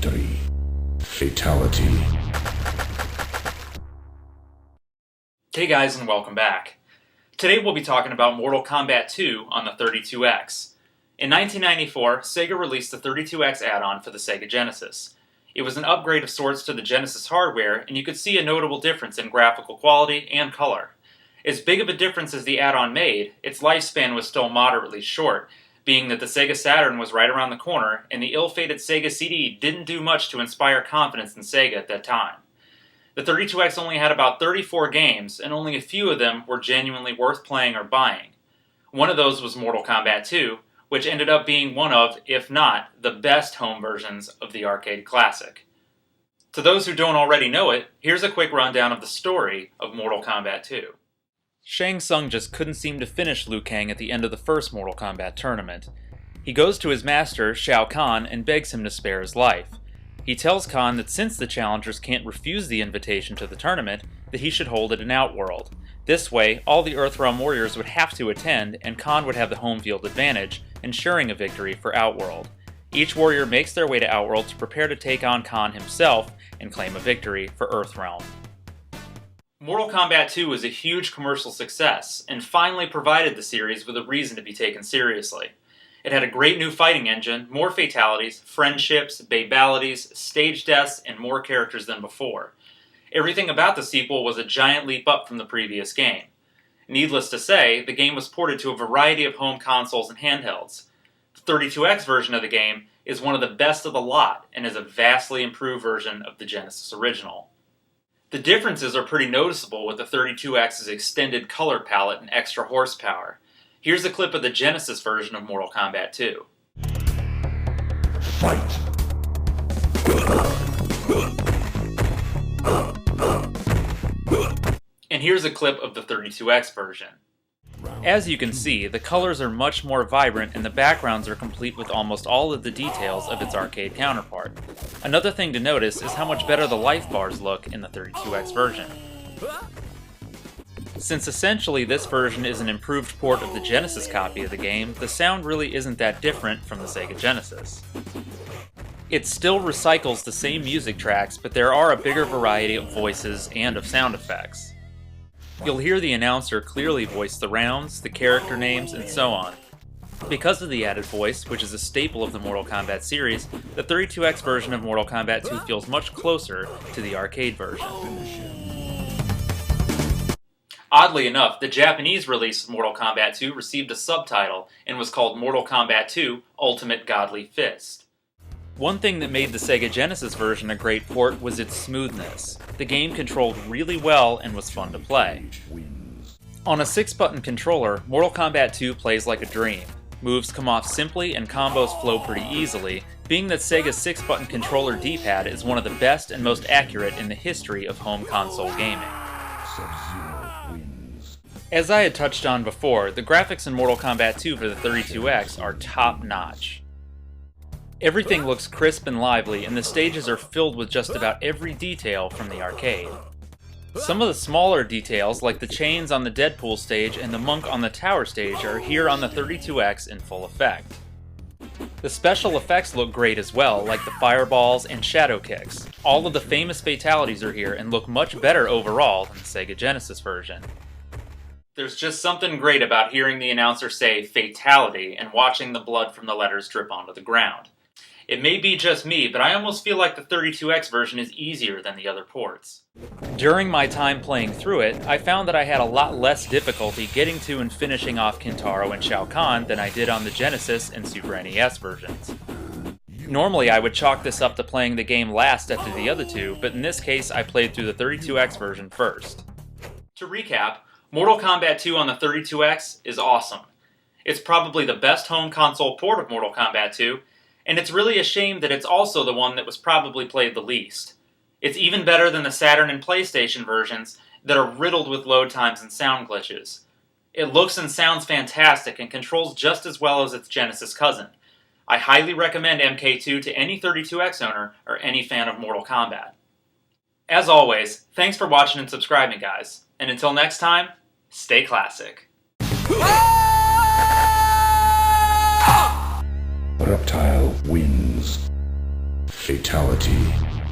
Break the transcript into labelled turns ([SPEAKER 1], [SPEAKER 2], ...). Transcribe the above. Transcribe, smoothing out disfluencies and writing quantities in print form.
[SPEAKER 1] victory. Fatality.
[SPEAKER 2] Hey guys, and welcome back. Today we'll be talking about Mortal Kombat II on the 32X. In 1994, Sega released the 32X add-on for the Sega Genesis. It was an upgrade of sorts to the Genesis hardware, and you could see a notable difference in graphical quality and color. As big of a difference as the add-on made, its lifespan was still moderately short, being that the Sega Saturn was right around the corner, and the ill-fated Sega CD didn't do much to inspire confidence in Sega at that time. The 32X only had about 34 games, and only a few of them were genuinely worth playing or buying. One of those was Mortal Kombat II, which ended up being one of, if not, the best home versions of the arcade classic. To those who don't already know it, here's a quick rundown of the story of Mortal Kombat II. Shang Tsung just couldn't seem to finish Liu Kang at the end of the first Mortal Kombat tournament. He goes to his master, Shao Kahn, and begs him to spare his life. He tells Kahn that since the challengers can't refuse the invitation to the tournament, that he should hold it in Outworld. This way, all the Earthrealm warriors would have to attend, and Kahn would have the home field advantage, ensuring a victory for Outworld. Each warrior makes their way to Outworld to prepare to take on Kahn himself and claim a victory for Earthrealm. Mortal Kombat II was a huge commercial success, and finally provided the series with a reason to be taken seriously. It had a great new fighting engine, more fatalities, friendships, babalities, stage deaths, and more characters than before. Everything about the sequel was a giant leap up from the previous game. Needless to say, the game was ported to a variety of home consoles and handhelds. The 32X version of the game is one of the best of the lot, and is a vastly improved version of the Genesis original. The differences are pretty noticeable with the 32X's extended color palette and extra horsepower. Here's a clip of the Genesis version of Mortal Kombat II.
[SPEAKER 1] Fight!
[SPEAKER 2] And here's a clip of the 32X version. As you can see, the colors are much more vibrant and the backgrounds are complete with almost all of the details of its arcade counterpart. Another thing to notice is how much better the life bars look in the 32X version. Since essentially this version is an improved port of the Genesis copy of the game, the sound really isn't that different from the Sega Genesis. It still recycles the same music tracks, but there are a bigger variety of voices and of sound effects. You'll hear the announcer clearly voice the rounds, the character names, and so on. Because of the added voice, which is a staple of the Mortal Kombat series, the 32X version of Mortal Kombat 2 feels much closer to the arcade version. Oddly enough, the Japanese release of Mortal Kombat 2 received a subtitle and was called Mortal Kombat 2 Ultimate Godly Fist. One thing that made the Sega Genesis version a great port was its smoothness. The game controlled really well and was fun to play. On a 6-button controller, Mortal Kombat 2 plays like a dream. Moves come off simply and combos flow pretty easily, being that Sega's 6-button controller D-pad is one of the best and most accurate in the history of home console gaming. As I had touched on before, the graphics in Mortal Kombat 2 for the 32X are top-notch. Everything looks crisp and lively, and the stages are filled with just about every detail from the arcade. Some of the smaller details, like the chains on the Deadpool stage and the monk on the tower stage, are here on the 32X in full effect. The special effects look great as well, like the fireballs and shadow kicks. All of the famous fatalities are here and look much better overall than the Sega Genesis version. There's just something great about hearing the announcer say fatality and watching the blood from the letters drip onto the ground. It may be just me, but I almost feel like the 32X version is easier than the other ports. During my time playing through it, I found that I had a lot less difficulty getting to and finishing off Kintaro and Shao Kahn than I did on the Genesis and Super NES versions. Normally I would chalk this up to playing the game last after the other two, but in this case I played through the 32X version first. To recap, Mortal Kombat 2 on the 32X is awesome. It's probably the best home console port of Mortal Kombat 2, and it's really a shame that it's also the one that was probably played the least. It's even better than the Saturn and PlayStation versions that are riddled with load times and sound glitches. It looks and sounds fantastic and controls just as well as its Genesis cousin. I highly recommend MK2 to any 32X owner or any fan of Mortal Kombat. As always, thanks for watching and subscribing, guys. And until next time, stay classic.
[SPEAKER 1] Reptile wins. Fatality.